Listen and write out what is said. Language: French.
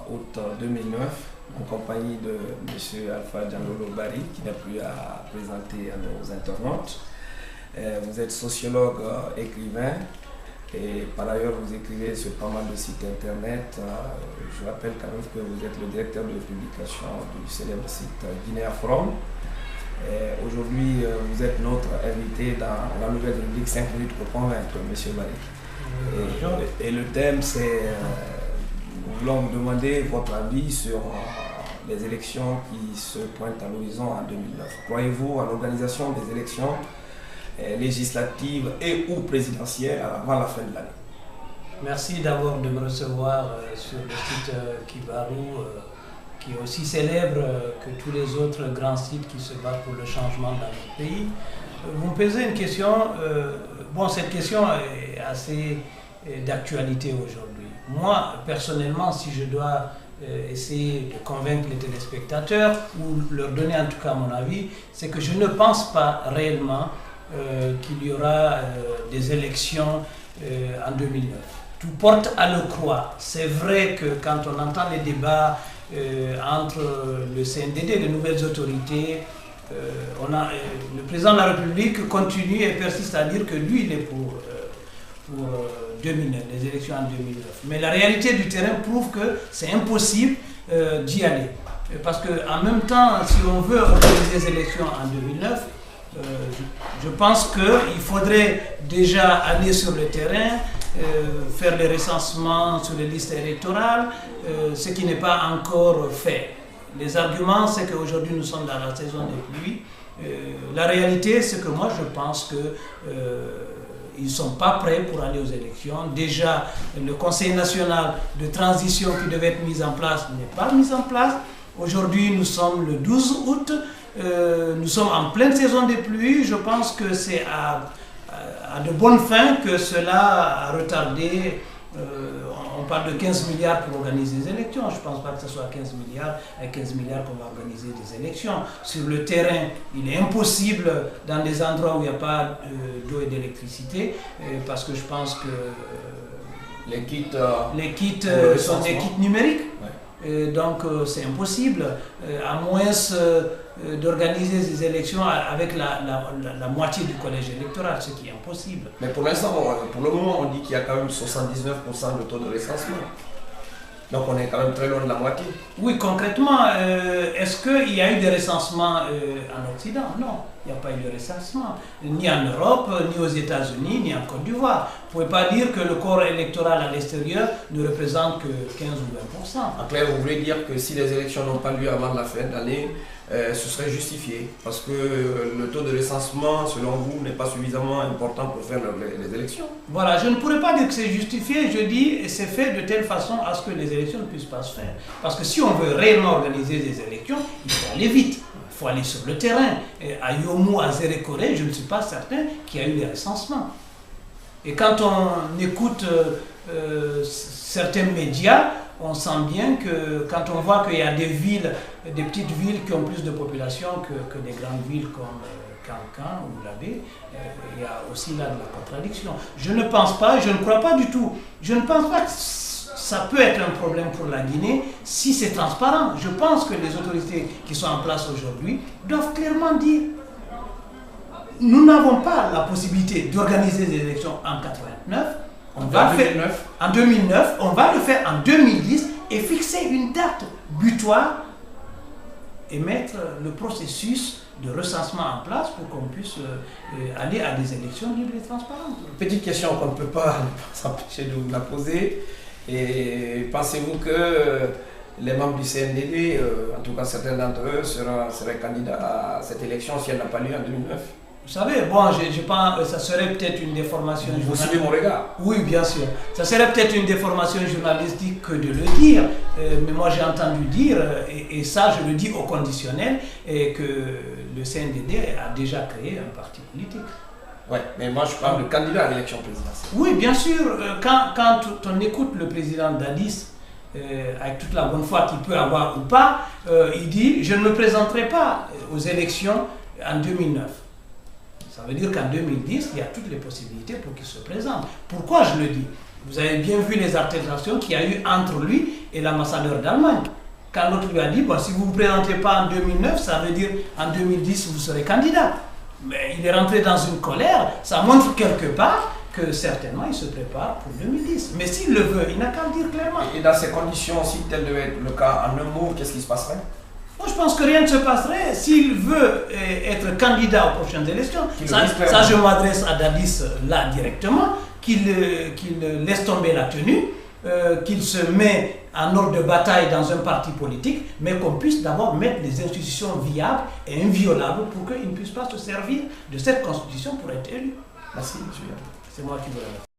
août 2009 en compagnie de M. Alpha Diandolo Barry, qui n'a plus à présenter à nos internautes. Vous êtes sociologue, écrivain, et par ailleurs vous écrivez sur pas mal de sites internet. Je rappelle quand même que vous êtes le directeur de publication du célèbre site Guinea Forum. Aujourd'hui, vous êtes notre invité dans la nouvelle rubrique 5 minutes pour convaincre, M. Barry. Et le thème, c'est, nous voulons vous demander votre avis sur les élections qui se pointent à l'horizon en 2009. Croyez-vous à l'organisation des élections législatives et ou présidentielles avant la fin de l'année? Merci d'abord de me recevoir sur le site Kibarou, qui est aussi célèbre que tous les autres grands sites qui se battent pour le changement dans notre pays. Vous me posez une question, cette question est assez d'actualité aujourd'hui. Moi, personnellement, si je dois essayer de convaincre les téléspectateurs ou leur donner en tout cas mon avis, c'est que je ne pense pas réellement qu'il y aura des élections en 2009. Tout porte à le croire. C'est vrai que quand on entend les débats entre le CNDD, les nouvelles autorités, le président de la République continue et persiste à dire que lui, il est pour 2009, les élections en 2009. Mais la réalité du terrain prouve que c'est impossible d'y aller. Parce qu'en même temps, si on veut organiser les élections en 2009, je pense qu'il faudrait déjà aller sur le terrain, faire les recensements sur les listes électorales, ce qui n'est pas encore fait. Les arguments, c'est qu'aujourd'hui nous sommes dans la saison des pluies. La réalité, c'est que moi je pense qu'ils ne sont pas prêts pour aller aux élections. Déjà, le Conseil national de transition qui devait être mis en place n'est pas mis en place. Aujourd'hui, nous sommes le 12 août. Nous sommes en pleine saison des pluies. Je pense que c'est à de bonnes fins que cela a retardé. On parle de 15 milliards pour organiser des élections. Je ne pense pas que ce soit 15 milliards et 15 milliards qu'on va organiser des élections. Sur le terrain, il est impossible dans des endroits où il n'y a pas d'eau et d'électricité, parce que je pense que les kits sont des kits numériques. Ouais. Donc c'est impossible, à moins d'organiser des élections avec la moitié du collège électoral, ce qui est impossible. Mais pour l'instant, pour le moment, on dit qu'il y a quand même 79% de taux de recensement. Donc on est quand même très loin de la moitié. Oui, concrètement, est-ce qu'il y a eu des recensements en Occident? Non, il n'y a pas eu de recensement, ni en Europe, ni aux États-Unis, ni en Côte d'Ivoire. Vous ne pouvez pas dire que le corps électoral à l'extérieur ne représente que 15 ou 20%. En clair, vous voulez dire que si les élections n'ont pas lieu avant la fin de l'année, ce serait justifié, parce que le taux de recensement, selon vous, n'est pas suffisamment important pour faire les élections? Voilà, je ne pourrais pas dire que c'est justifié, je dis c'est fait de telle façon à ce que les élections ne puissent pas se faire. Parce que si on veut réellement organiser des élections, il faut aller vite, il faut aller sur le terrain. Et à Yomu, à Zérékoré, je ne suis pas certain qu'il y a eu des recensements. Et quand on écoute certains médias, on sent bien que quand on voit qu'il y a des villes, des petites villes qui ont plus de population que des grandes villes comme Cancan ou Labé, il y a aussi là de la contradiction. Je ne pense pas, je ne crois pas du tout, je ne pense pas que ça peut être un problème pour la Guinée si c'est transparent. Je pense que les autorités qui sont en place aujourd'hui doivent clairement dire: nous n'avons pas la possibilité d'organiser des élections en 89. On va le faire en 2009, on va le faire en 2010 et fixer une date butoir et mettre le processus de recensement en place pour qu'on puisse aller à des élections libres et transparentes. Petite question qu'on ne peut pas s'empêcher de vous la poser. Et pensez-vous que les membres du CNDD, en tout cas certains d'entre eux, seraient candidats à cette élection si elle n'a pas lieu en 2009? Vous savez, ça serait peut-être une déformation journalistique. Vous suivez mon regard? Oui, bien sûr. Ça serait peut-être une déformation journalistique que de le dire. Mais moi, j'ai entendu dire, et ça, je le dis au conditionnel, et que le CNDD a déjà créé un parti politique. Oui, mais moi, je parle de candidat à l'élection présidentielle. Oui, bien sûr. Quand on écoute le président Dadis, avec toute la bonne foi qu'il peut avoir ou pas, il dit: je ne me présenterai pas aux élections en 2009. Ça veut dire qu'en 2010, il y a toutes les possibilités pour qu'il se présente. Pourquoi je le dis? Vous avez bien vu les altercations qu'il y a eu entre lui et l'ambassadeur d'Allemagne. Quand l'autre lui a dit, bon, si vous ne vous présentez pas en 2009, ça veut dire en 2010 vous serez candidat. Mais il est rentré dans une colère, ça montre quelque part que certainement il se prépare pour 2010. Mais s'il le veut, il n'a qu'à le dire clairement. Et dans ces conditions, si tel devait être le cas, en un mot, qu'est-ce qui se passerait? Moi, je pense que rien ne se passerait. S'il veut être candidat aux prochaines élections, ça je m'adresse à Dadis là directement, qu'il laisse tomber la tenue, qu'il se met en ordre de bataille dans un parti politique, mais qu'on puisse d'abord mettre les institutions viables et inviolables pour qu'il ne puisse pas se servir de cette constitution pour être élu. Merci, monsieur. C'est moi qui vous remercie.